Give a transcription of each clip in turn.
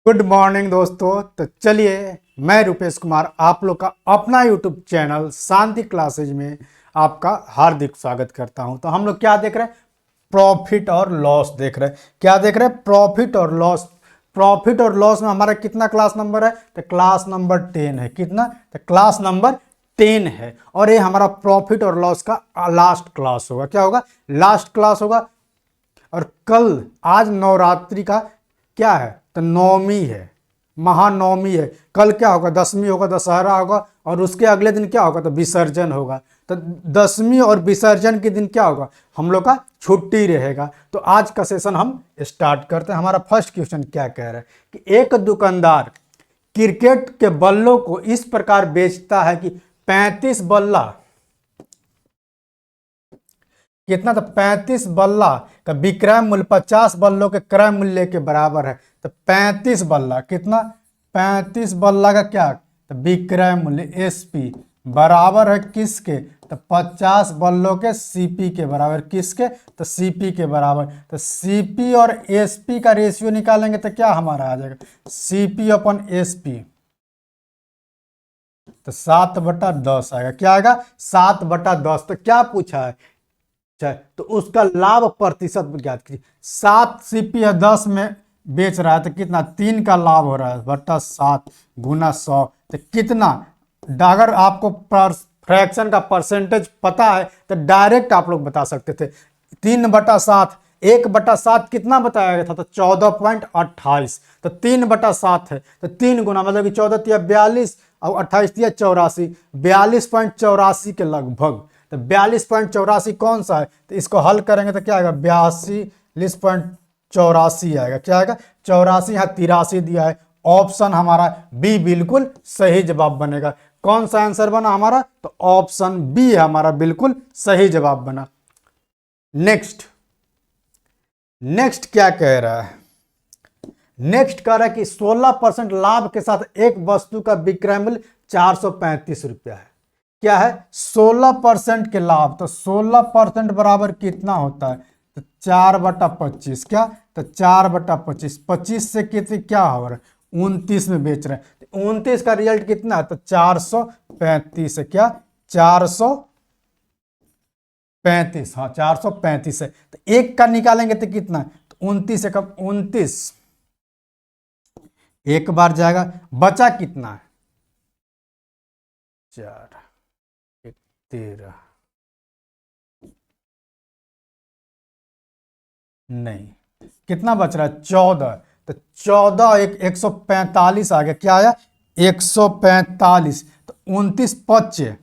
Good morning दोस्तों। तो चलिए, मैं रुपेश कुमार आप लोग का अपना यूट्यूब चैनल शांति क्लासेज में आपका हार्दिक स्वागत करता हूं। तो हम लोग क्या देख रहे हैं? प्रॉफिट और लॉस देख रहे हैं। क्या देख रहे हैं? प्रॉफिट और लॉस। प्रॉफिट और लॉस में हमारा कितना क्लास नंबर है? तो क्लास नंबर 10 है। कितना? तो क्लास नंबर 10 है। और ये हमारा प्रॉफिट और लॉस का लास्ट क्लास होगा। क्या होगा? लास्ट क्लास होगा। और कल, आज नवरात्रि का क्या है? तो नवमी है, महानवमी है। कल क्या होगा? दशमी होगा, दशहरा होगा। और उसके अगले दिन क्या होगा? तो विसर्जन होगा। तो दशमी और विसर्जन के दिन क्या होगा? हम लोग का छुट्टी रहेगा। तो आज का सेशन हम स्टार्ट करते हैं। हमारा फर्स्ट क्वेश्चन क्या कह रहा है कि एक दुकानदार क्रिकेट के बल्लों को इस प्रकार बेचता है कि 35 बल्ला, कितना? तो 35 बल्ला का विक्रय मूल्य 50 बल्लों के क्रय मूल्य के बराबर है। तो 35 बल्ला कितना? 35 बल्ला का क्या? तो विक्रय मूल्य एसपी बराबर है किसके? तो 50 बल्लों के सीपी के बराबर। किसके? तो सीपी के बराबर। तो सीपी और एसपी का रेशियो निकालेंगे तो क्या हमारा आ जाएगा? सीपी अपन एसपी, तो 7/10 आएगा। क्या आएगा? 7/10। तो क्या पूछा है? तो उसका लाभ प्रतिशत ज्ञात कीजिए। 7 सीपी है, 10 में बेच रहा है तो कितना? 3 का लाभ हो रहा है बट्टा 7 गुना 100। तो कितना? अगर आपको फ्रैक्शन का परसेंटेज पता है तो डायरेक्ट आप लोग बता सकते थे। 3/7, 1/7 कितना बताया गया था? तो 14.28। तो 3/7 है तो 3 गुना, मतलब कि 14 तिया 42 और 28 तिया 84, 42.84 के लगभग। तो 42.84 कौन सा है? तो इसको हल करेंगे तो क्या आएगा? 42.84 आएगा। क्या आएगा? 84। यहाँ 83 दिया है। ऑप्शन हमारा बी बिल्कुल सही जवाब बनेगा। कौन सा आंसर बना हमारा? तो ऑप्शन बी हमारा बिल्कुल सही जवाब बना। नेक्स्ट नेक्स्ट क्या कह रहा है? नेक्स्ट कह रहा है कि 16% लाभ के साथ एक वस्तु का विक्रय मूल्य 435 रुपया है। क्या है? 16% के लाभ। तो 16% बराबर कितना होता है? तो 4/25। क्या? तो 4/25। 25 से कितने क्या हो रहा है? 29 में बेच रहे हैं। तो 29 का रिजल्ट कितना है? तो 435 है। क्या? 435। हाँ, 435 है। तो एक का निकालेंगे तो कितना? तो 29 है। कब? 29 एक बार जाएगा, बचा कितना? 4 1 13, नहीं, कितना बच रहा है? 14। तो 14 एक 145 आ गया। क्या आया? 145। तो 29 पच्चे,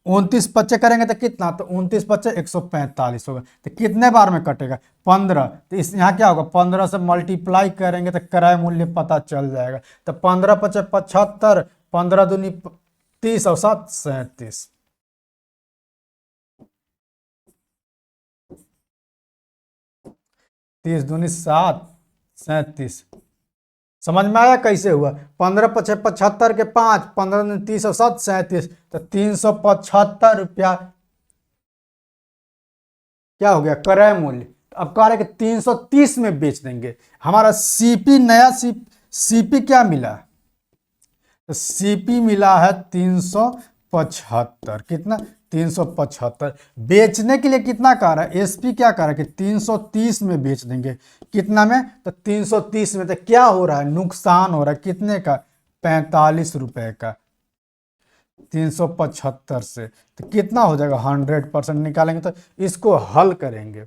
29 पच्चे करेंगे तो कितना? तो 29 पच्चे 145 होगा। तो कितने बार में कटेगा? 15। तो इस यहाँ क्या होगा? 15 से मल्टीप्लाई करेंगे तो क्रय मूल्य पता चल जाएगा। तो 15 पच्चे 75, 15 दूनी 30 और 7 37। 30 दूनी 7, 37। समझ में आया कैसे हुआ? 15 पचे 75 के 5, 15 दूनी 30 और 7 37। तो 375 रुपया क्या हो गया? क्रय मूल्य। तो अब कह रहे कि 330 में बेच देंगे। हमारा सीपी नया सीपी क्या मिला? तो सीपी मिला है 375। कितना? 375। बेचने के लिए कितना कह रहा है? एसपी क्या कह रहा है कि 330 में बेच देंगे। कितना में? तो 330 में। तो क्या हो रहा है? नुकसान हो रहा है। कितने का? 45 रुपए का। 375 से तो कितना हो जाएगा? 100% निकालेंगे तो इसको हल करेंगे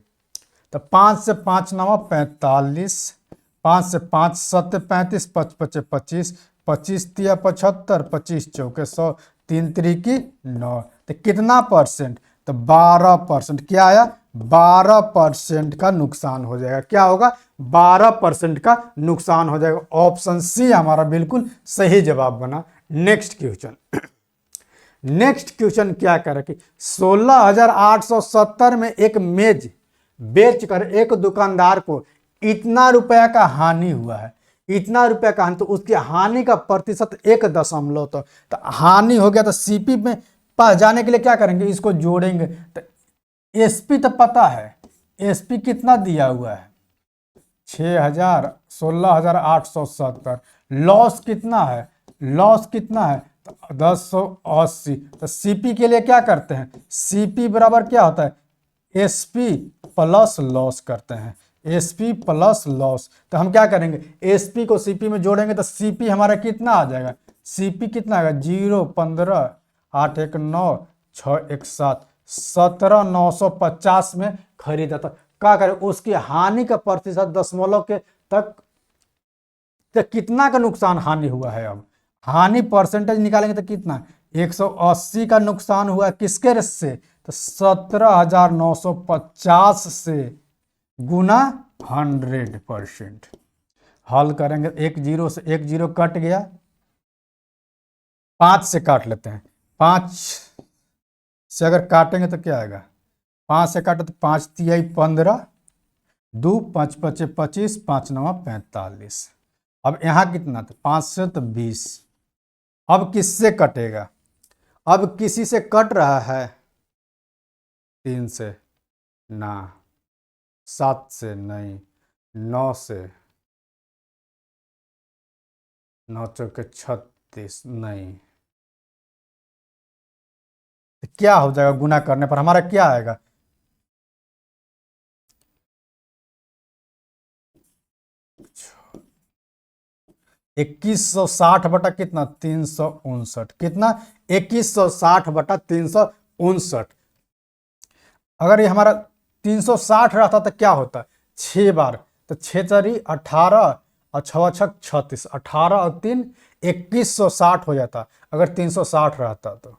तो 5 से 5 9 45, 5 से 5 7 35, 5 पचे 25, 25 तिया 75, 25 चौके 100, 3 त्रिकी 9। तो कितना परसेंट? तो 12%। क्या आया? 12% का नुकसान हो जाएगा। क्या होगा? 12% का नुकसान हो जाएगा। ऑप्शन सी हमारा बिल्कुल सही जवाब बना। Next question. नेक्स्ट क्वेश्चन क्या कर कि 16,870 में एक मेज बेचकर एक दुकानदार को इतना रुपया का हानि हुआ है। इतना रुपया का हानि, तो उसकी हानि का प्रतिशत 1 तो हानि हो गया। तो सीपी में पास जाने के लिए क्या करेंगे? इसको जोड़ेंगे। तो एसपी तो पता है, एसपी कितना दिया हुआ है? 6,000 16,870। लॉस कितना है, लॉस कितना है, तो 1080। तो सीपी के लिए क्या करते हैं, सीपी बराबर क्या होता है, एसपी प्लस लॉस करते हैं, एसपी प्लस लॉस। तो हम क्या करेंगे, एसपी को सीपी में जोड़ेंगे तो सीपी हमारा कितना आ जाएगा, सीपी कितना आएगा, 0 15 8 1 9 6 1 7 17,950 में खरीदा था। क्या करें, उसकी हानि का प्रतिशत दशमलव के तक, तो कितना का नुकसान हानि हुआ है। अब हानि परसेंटेज निकालेंगे तो कितना, 180 का नुकसान हुआ किसके से, तो 17,950 से गुना 100%। हल करेंगे, एक जीरो से एक जीरो कट गया, 5 से काट लेते हैं, 5 से अगर काटेंगे तो क्या आएगा, 5 से काटे तो 5 तिहाई 15, 2 5 5 25, 5 9 45। अब यहाँ कितना था, 5 से तो 20। अब किससे कटेगा, अब किसी से कट रहा है, 3 से ना, 7 से नहीं, 9 से, 9 चौके 36 नहीं। तो क्या हो जाएगा, गुना करने पर हमारा क्या आएगा, इक्कीस सौ साठ बटा कितना, 359। कितना, 2160 बटा 359। अगर ये हमारा 360 रहता तो क्या होता, 6 बार, तो 6 चरी 18 और 6 छक 36, 18 और 3 2160 हो जाता। अगर 360 रहता तो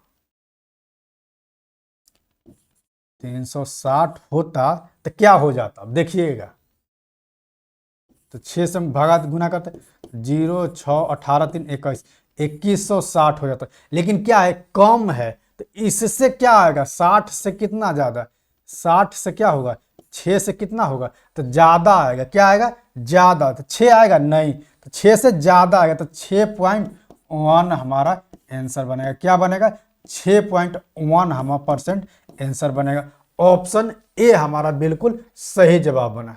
360 होता तो क्या हो जाता, अब देखिएगा। तो 6 से हम भागा गुना करते, 0 6 18 3 21, 2160 हो जाता। लेकिन क्या है, कम है, तो इससे क्या आएगा, 60 से कितना ज़्यादा, 60 से क्या होगा, 6 से कितना होगा, तो ज़्यादा आएगा। क्या आएगा, ज़्यादा। तो 6 आएगा नहीं, तो 6 से ज़्यादा आएगा, तो 6.1 हमारा आंसर बनेगा। क्या बनेगा, 6.1 हमारा परसेंट आंसर बनेगा। ऑप्शन ए हमारा बिल्कुल सही जवाब बना।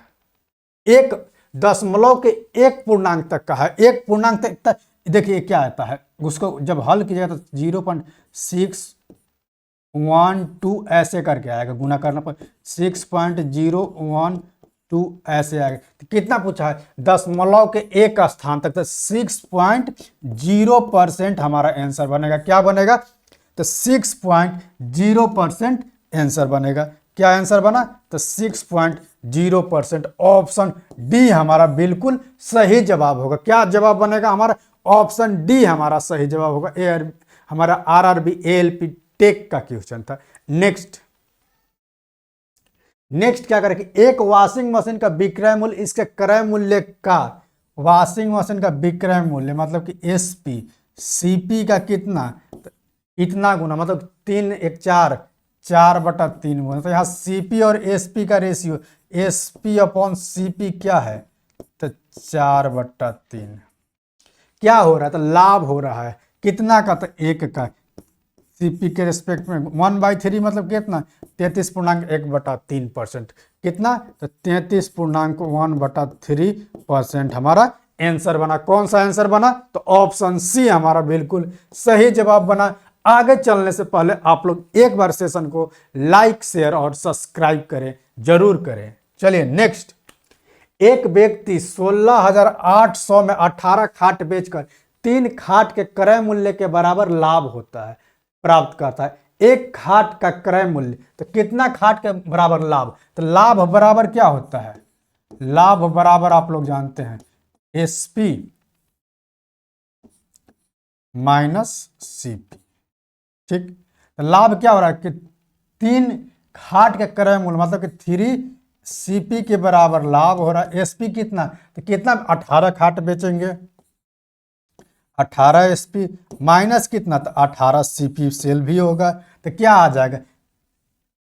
एक दशमलव के एक पूर्णांक तक का है, एक पूर्णांक तक देखिए क्या आता है, उसको जब हल कीजिएगा तो 0.612 ऐसे करके आएगा, गुना करने पर 6.012 ऐसे आएगा। तो कितना पूछा है, दशमलव के एक स्थान तक, तो 6.0% हमारा आंसर बनेगा। क्या बनेगा, तो 6.0% आंसर बनेगा। क्या आंसर बना, तो 6.0%। ऑप्शन डी हमारा बिल्कुल सही जवाब होगा। क्या जवाब बनेगा हमारा, ऑप्शन डी हमारा सही जवाब होगा। हमारा आरआरबी एएलपी टेक का क्वेश्चन था। नेक्स्ट क्या करें कि एक वॉशिंग मशीन का विक्रय मूल्य इसके क्रय मूल्य का, वॉशिंग मशीन का विक्रय मूल्य मतलब कि एसपी सीपी का कितना, तो इतना गुना, मतलब 3 1 4 4 बटा 3 गुना। तो यहाँ सीपी और एसपी का रेशियो, एसपी अपॉन सीपी क्या है, तो 4 बटा 3। क्या हो रहा है, तो लाभ हो रहा है कितना का, तो 1 का। सीपी के रिस्पेक्ट में 1/3 मतलब कितना, 33.1/3%। कितना, तो 33.1/3% हमारा आंसर बना। कौन सा आंसर बना, तो ऑप्शन सी हमारा बिल्कुल सही जवाब बना। आगे चलने से पहले आप लोग एक बार सेशन को लाइक शेयर और सब्सक्राइब करें, जरूर करें। चलिए नेक्स्ट, एक व्यक्ति 16,800 में 18 खाट बेचकर 3 खाट के क्रय मूल्य के बराबर लाभ होता है, प्राप्त करता है। एक खाट का क्रय मूल्य, तो कितना खाट के बराबर लाभ, तो लाभ बराबर क्या होता है, लाभ बराबर आप लोग जानते हैं एसपी माइनस सीपी। ठीक, तो लाभ क्या हो रहा है कि 3 खाट के क्रय मूल्य मतलब कि 3 सीपी के बराबर लाभ हो रहा है। एसपी कितना, तो कितना, 18 खाट बेचेंगे, 18 एसपी माइनस कितना, तो 18 सीपी सेल भी होगा। तो क्या आ जाएगा,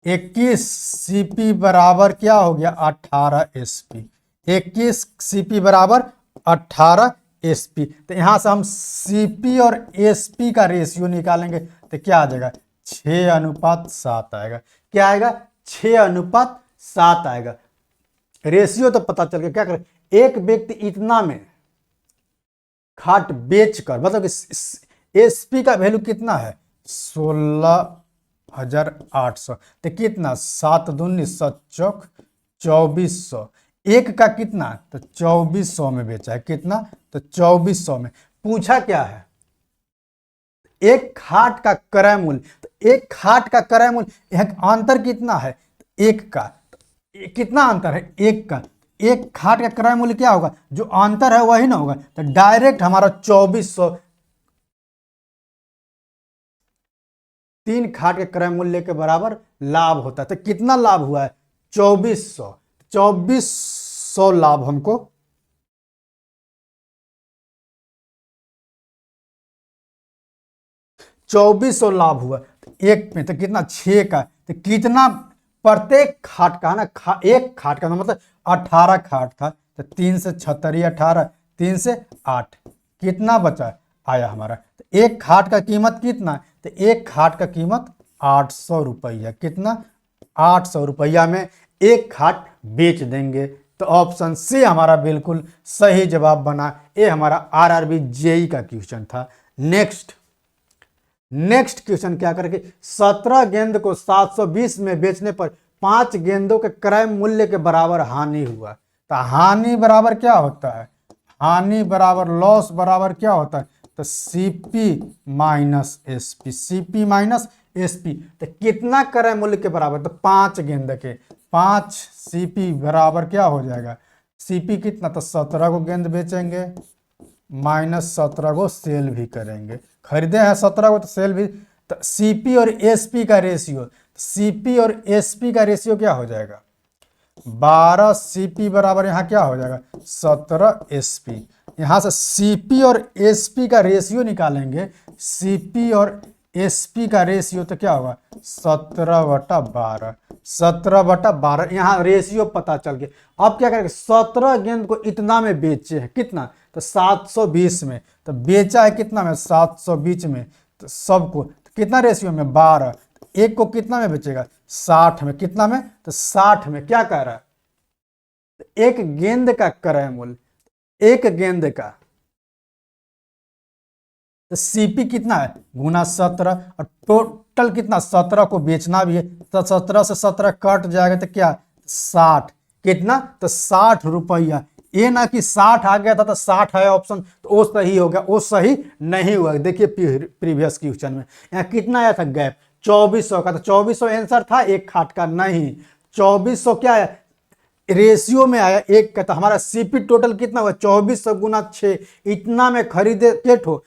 21 सीपी बराबर क्या हो गया, 18 एसपी। 21 सीपी बराबर 18 एसपी। तो यहां से हम सीपी और एसपी का रेशियो निकालेंगे तो क्या आ जाएगा, 6:7 आएगा। क्या आएगा, 6:7 आएगा। रेशियो तो पता चल गया। क्या करें, एक व्यक्ति इतना में खाट बेचकर, मतलब एसपी का वैल्यू कितना है 16,800, तो कितना 7 दूनी 7 2400, एक का कितना तो 2400 में बेचा है, कितना तो 2400 में। पूछा क्या है एक खाट का क्रय मूल्य, तो एक खाट का क्रय मूल्य, एक अंतर कितना है एक का, कितना अंतर है एक का, एक खाट का क्रय मूल्य क्या होगा, जो अंतर है वही ना होगा, तो डायरेक्ट हमारा 2400, 3 खाट के क्रय मूल्य के बराबर लाभ होता है। तो कितना लाभ हुआ है 2400, 2400 लाभ हमको 2400 लाभ हुआ एक में, तो कितना 6 का, तो कितना प्रत्येक खाट का है ना, एक खाट का मतलब 18 खाट था, तो 3 से 76 18, 3 से 8, कितना बचा आया हमारा, तो एक खाट का कीमत कितना, तो एक खाट का कीमत 800 रुपया, कितना 800 रुपया में एक खाट बेच देंगे। तो ऑप्शन सी हमारा बिल्कुल सही जवाब बना। ये हमारा आरआरबी जेई का क्वेश्चन था। नेक्स्ट क्वेश्चन क्या करके 17 गेंद को 720 में बेचने पर 5 गेंदों के क्रय मूल्य के बराबर हानि हुआ। तो हानि बराबर क्या होता है, हानि बराबर लॉस बराबर क्या होता है, तो CP minus SP, CP minus SP. तो कितना क्रय मूल्य के बराबर, तो 5 गेंद के, 5 सीपी बराबर क्या हो जाएगा, सीपी कितना, तो 17 को गेंद बेचेंगे माइनस 17 को सेल भी करेंगे, खरीदे हैं 17 को तो सेल भी, तो सीपी और एसपी का रेशियो, सीपी और एसपी का रेशियो क्या हो जाएगा 12 सीपी बराबर यहाँ क्या हो जाएगा 17 एसपी। यहाँ से सीपी और एसपी का रेशियो निकालेंगे, सीपी और एसपी का रेशियो तो क्या होगा 17/12, 17/12, यहाँ रेशियो पता चल गया। अब क्या करेंगे 17 गेंद को इतना में बेचे हैं, कितना तो 720 में, तो बेचा है कितना में 720 में, तो सबको तो कितना रेशियो में 12, एक को कितना में बेचेगा 60 में, कितना में तो 60 में। क्या कह रहा है तो एक गेंद का क्रय मूल्य, एक गेंद का, तो सीपी कितना है गुना 17, और टोटल कितना 17 को बेचना भी है, तो 17 से 17 कट जाएगा तो क्या 60, कितना तो 60 रुपया। ये ना कि 60 आ गया था तो 60 है ऑप्शन तो वो सही हो गया, वो सही नहीं हुआ। देखिए प्रीवियस क्वेश्चन में यहाँ कितना आया था गैप 2400 का, तो 2400 आंसर था एक खाट का, नहीं 2400 क्या है रेशियो में आया एक का, तो हमारा सीपी टोटल कितना हुआ 2400 गुना 6, इतना में खरीदे के ठो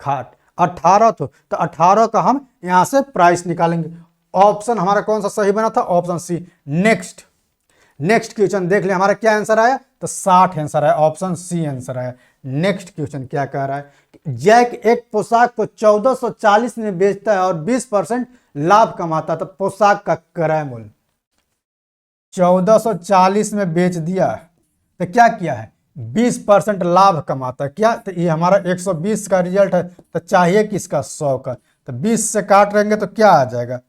खाट 18 तो 18 का हम यहां से प्राइस निकालेंगे। ऑप्शन हमारा कौन सा सही बना था, ऑप्शन सी। नेक्स्ट क्वेश्चन देख ले हमारा क्या आंसर आया, तो 60 आंसर आया, ऑप्शन सी आंसर आया। नेक्स्ट क्वेश्चन क्या कह रहा है, जैक एक पोशाक को 1440 में बेचता है और 20% लाभ कमाता है, तो पोशाक का क्रय मूल्य 1440 में बेच दिया तो क्या किया है 20% लाभ कमाता है, क्या तो ये हमारा 120 का रिजल्ट है, तो चाहिए किसका 100 का, तो 20 से काट लेंगे तो क्या आ जाएगा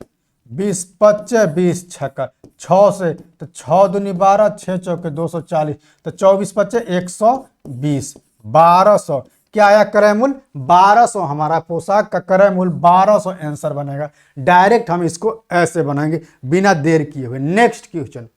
20 25 20 छक्का 6 से, तो 6 दूनी 12 6 चौके 240, तो 24 25 120, 1200 क्या आया क्रय मूल्य 1200, हमारा पोशाक का क्रय मूल्य 1200 आंसर बनेगा। डायरेक्ट हम इसको ऐसे बनाएंगे बिना देर किए हुए। नेक्स्ट क्वेश्चन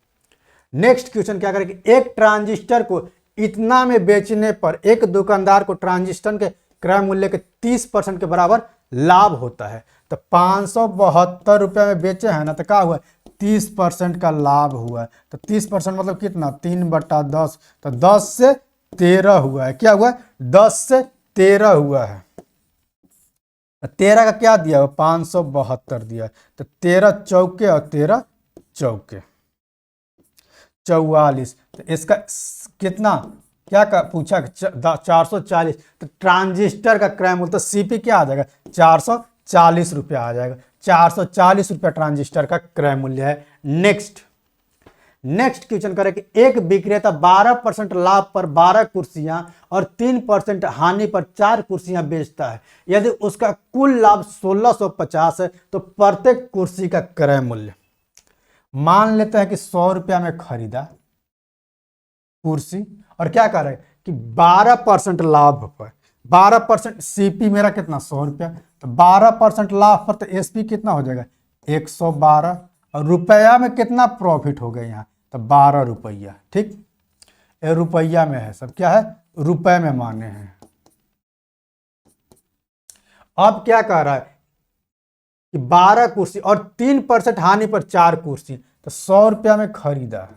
क्या करेंगे, एक ट्रांजिस्टर को इतना में बेचने पर एक दुकानदार को ट्रांजिस्टर के क्रय मूल्य के 30% के बराबर लाभ होता है, तो 572 रुपये में बेचे हैं ना, तो क्या हुआ 30% का लाभ हुआ है, तो 30% मतलब कितना 3/10, तो 10 से 13 हुआ है, क्या हुआ 10 से 13 हुआ है, 13 का क्या दिया हुआ 572 दिया, तो 13 चौके और 13 चौके 44, तो इसका कितना क्या का पूछा 440, तो ट्रांजिस्टर का क्रय मूल्य तो सीपी क्या आ जाएगा 440 रुपया आ जाएगा, 440 रुपया ट्रांजिस्टर का क्रय मूल्य है। नेक्स्ट क्वेश्चन करें कि एक विक्रेता 12% लाभ पर 12 कुर्सियां और 3% हानि पर 4 कुर्सियां बेचता है, यदि उसका कुल लाभ 1650 है तो प्रत्येक कुर्सी का क्रय मूल्य, मान लेते हैं कि 100 रुपया में खरीदा, कुर्सी, और क्या कह रहे हैं कि 12% लाभ पर 12% सीपी मेरा कितना 100 रुपया, तो 12% लाभ पर तो एसपी कितना हो जाएगा 112, और रुपया में कितना प्रॉफिट हो गया यहाँ तो 12 रुपया। ठीक, ये रुपया में है, सब क्या है रुपए में माने हैं। अब क्या कह रहा है कि 12 कुर्सी और 3% हानि पर 4 कुर्सी, तो 100 रुपया में खरीदा,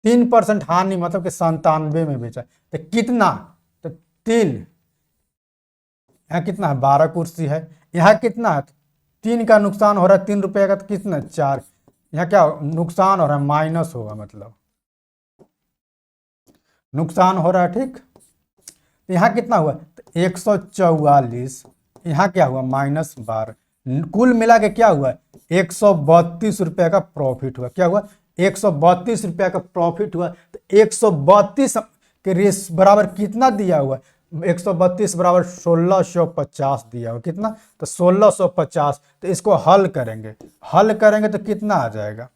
3% हानि मतलब कि 97 में बेचा, तो कितना, तो 3, यहाँ कितना है 12 कुर्सी है, यहाँ कितना है 3 का नुकसान हो रहा है, 3 रुपये का तो कितना 4, यहाँ क्या नुकसान हो रहा है माइनस होगा, मतलब नुकसान हो रहा है। ठीक, यहाँ कितना हुआ तो 144, यहाँ क्या हुआ -12, कुल मिला के क्या हुआ 132 रुपये का प्रॉफिट हुआ। क्या हुआ 132 रुपये का प्रॉफिट हुआ। तो 132 के रेस बराबर कितना दिया हुआ 132 बराबर 1650 दिया हुआ, कितना तो 1650। तो इसको हल करेंगे, हल करेंगे तो कितना आ जाएगा,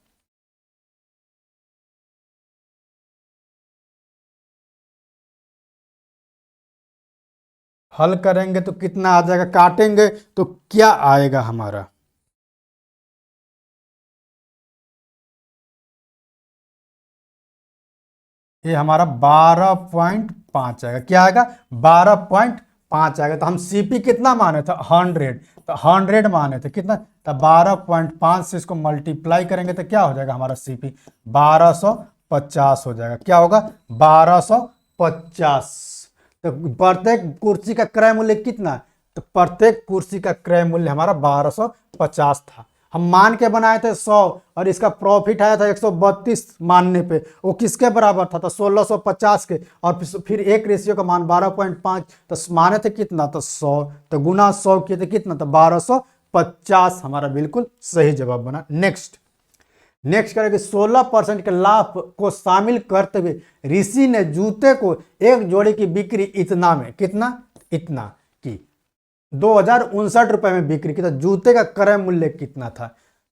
हल करेंगे तो कितना आ जाएगा, काटेंगे तो क्या आएगा हमारा, ये हमारा 12.5 आएगा। क्या आएगा 12.5 आएगा। तो हम सीपी कितना माने थे 100, तो 100 माने थे, कितना तो 12.5 से इसको मल्टीप्लाई करेंगे तो क्या हो जाएगा हमारा सीपी 1250 हो जाएगा। क्या होगा 1250। तो प्रत्येक कुर्सी का क्रय मूल्य कितना, तो प्रत्येक कुर्सी का क्रय मूल्य हमारा 1250 था। हम मान के बनाए थे 100 और इसका प्रॉफिट आया था 132 मानने पे, वो किसके बराबर था तो 1650 के, और फिर एक रेशियो का मान 12.5, तो माने थे कितना तो 100, तो गुना 100 किए थे कितना तो 1250, हमारा बिल्कुल सही जवाब बना। नेक्स्ट करेंगे 16% के लाभ को शामिल करते हुए ऋषि ने जूते को एक जोड़ी की बिक्री इतना में, कितना इतना की 2059 रुपए में बिक्री की, तो जूते का क्रय मूल्य कितना था,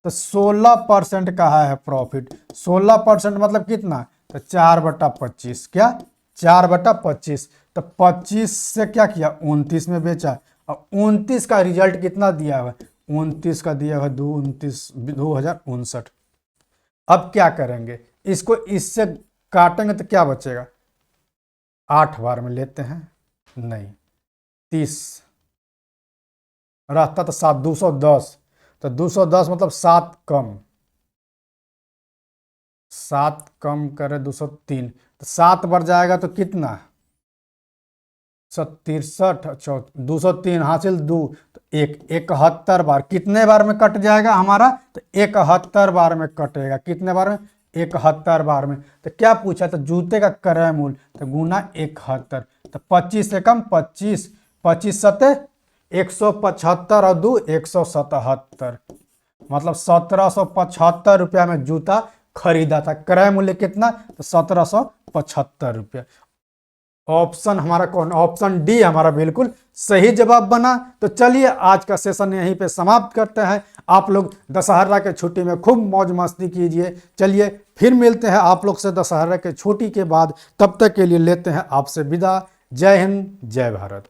तो 16% कहा है प्रॉफिट, 16% मतलब कितना तो 4/25, क्या 4/25, तो 25 से क्या किया 29 में बेचा, और 29 का रिजल्ट कितना दिया हुआ 29 का दिया हुआ 2059। अब क्या करेंगे, इसको इससे काटेंगे तो क्या बचेगा, 8 बार में लेते हैं, नहीं 30 रहता तो 7, 210, तो 210 मतलब 7 कम करे 203, तो 7 बढ़ जाएगा तो कितना 63, 203 हासिल 2, तो 71 बार, कितने बार में कट जाएगा हमारा तो 71 बार में कटेगा, कितने बार में 71 बार में। तो क्या पूछा तो जूते का क्रय मूल्य, तो गुना 71, तो 25 से कम 25, 25 सत्ते 175 और 2 177, मतलब 1775 रुपया में जूता खरीदा था। क्रय मूल्य कितना तो 1775 रुपया। ऑप्शन हमारा कौन, ऑप्शन डी हमारा बिल्कुल सही जवाब बना। तो चलिए आज का सेशन यहीं पे समाप्त करते हैं। आप लोग दशहरा के छुट्टी में खूब मौज मस्ती कीजिए। चलिए फिर मिलते हैं आप लोग से दशहरा के छुट्टी के बाद, तब तक के लिए लेते हैं आपसे विदा। जय हिंद, जय भारत।